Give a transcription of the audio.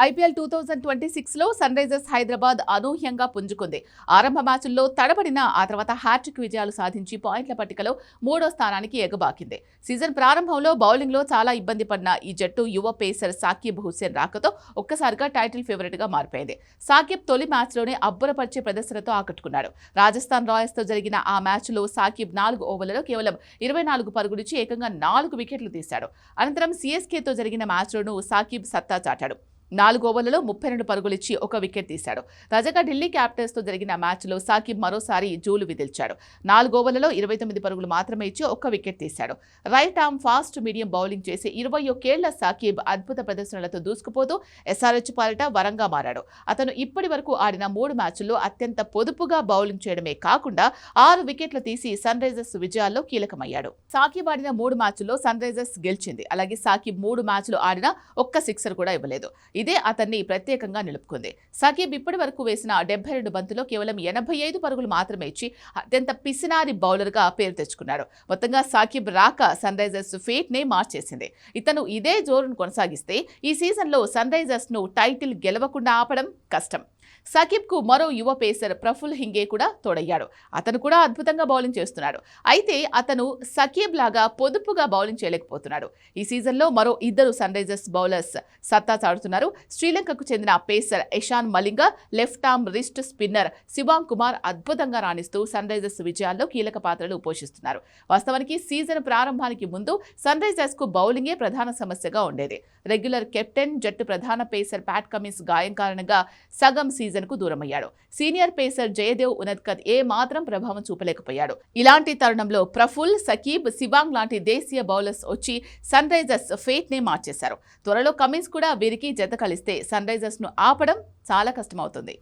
IPL 2026లో sun Risers Hyderabad అనూహ్యంగా పుంజుకుంది. ఆరంభ మ్యాచుల్లో తడబడిన ఆ తర్వాత హ్యాట్రిక్ విజయాలు సాధించి పాయింట్ల పట్టికలో 3వ స్థానానికి ఎగబాకింది. సీజన్ ప్రారంభంలో బౌలింగ్లో చాలా ఇబ్బంది పడిన ఈ జట్టు యువ పేసర్ సాకిబ్ హుస్సేన్ రాకతో ఒక్కసారిగా టైటిల్ ఫేవరెట్గా మారిపోయింది. సాకిబ్ తొలి మ్యాచ్లోనే అబ్బురపరిచే ప్రదర్శనతో ఆకట్టుకున్నాడు. రాజస్థాన్ రాయల్స్తో జరిగిన ఆ మ్యాచ్లో సాకిబ్ 4 ఓవర్లలో కేవలం 24 పరుగులిచ్చి ఏకంగా 4 వికెట్లు తీశాడు. అనంతరం సీఎస్కేతో జరిగిన మ్యాచ్లోనూ సాకిబ్ సత్తా చాటాడు. 4 ఓవర్లలో 32 పరుగులిచ్చి 1 వికెట్ తీశాడు. తాజాగా ఢిల్లీ క్యాపిటల్స్తో జరిగిన మ్యాచ్లో సాకిబ్ మరోసారి జూలు విదిల్చాడు. 4 ఓవర్లలో 29 పరుగులు మాత్రమే ఇచ్చి 1 వికెట్ తీశాడు. Right arm fast medium bowling చేసి 21 ఏళ్ల సాకిబ్ అద్భుత ప్రదర్శనలతో దూసుకుపోతూ ఎస్ఆర్హెచ్ పాలిట వరంగా మారాడు. అతను ఇప్పటి వరకు ఆడిన 3 మ్యాచ్ల్లో అత్యంత పొదుపుగా బౌలింగ్ చేయడమే కాకుండా 6 వికెట్లు తీసి సన్ రైజర్స్ విజయాల్లో కీలకమయ్యాడు. సాకిబ్ ఆడిన 3 మ్యాచ్ల్లో సన్ రైజర్స్ గెలిచింది. అలాగే సాకిబ్ 3 మ్యాచ్లు ఆడినా ఒక్క సిక్సర్ కూడా ఇవ్వలేదు. ఇదే అతన్ని ప్రత్యేకంగా నిలుపుకుంది. సాకిబ్ ఇప్పటి వరకు వేసిన 72 బంతుల్లో కేవలం 85 పరుగులు మాత్రమే ఇచ్చి అత్యంత పిసినారి బౌలర్గా పేరు తెచ్చుకున్నాడు. మొత్తంగా సాకిబ్ రాక సన్ రైజర్స్ ఫేట్ నే మార్చేసింది. ఇతను ఇదే జోరును కొనసాగిస్తే ఈ సీజన్లో సన్ రైజర్స్ ను టైటిల్ గెలవకుండా ఆపడం కష్టం. సాకిబ్ కు మరో యువ పేసర్ ప్రఫుల్ హింగే కూడా తోడయ్యాడు. అతను కూడా అద్భుతంగా బౌలింగ్ చేస్తున్నాడు. అయితే అతను సకీబ్ లాగా పొదుపుగా బౌలింగ్ చేయలేకపోతున్నాడు. ఈ సీజన్లో మరో 2 సన్ రైజర్స్ బౌలర్స్ సత్తా చాటుతున్నారు. శ్రీలంకకు చెందిన pacer Ishan Malinga, left arm wrist spinner Shivang Kumar అద్భుతంగా రాణిస్తూ సన్ రైజర్స్ విజయాల్లో కీలక పాత్రలు పోషిస్తున్నారు. వాస్తవానికి సీజన్ ప్రారంభానికి ముందు సన్ రైజర్స్ కు బౌలింగే ప్రధాన సమస్యగా ఉండేది. రెగ్యులర్ కెప్టెన్, జట్టు ప్రధాన పేసర్ ప్యాట్ కమిన్స్ గాయం కారణంగా సగం సీజన్ కు దూరమయ్యాడు. సీనియర్ పేసర్ జయదేవ్ ఉనద్కత్ ఏ మాత్రం ప్రభావం చూపలేకపోయాడు. ఇలాంటి తరుణంలో ప్రఫుల్, సకీబ్, శివాంగ్ లాంటి దేశీయ బౌలర్స్ వచ్చి సన్ రైజర్స్ ఫేట్ నే మార్చేశారు. త్వరలో కమిన్స్ కూడా వీరికి జత కలిస్తే సన్ రైజర్స్ ను ఆపడం చాలా కష్టమవుతుంది.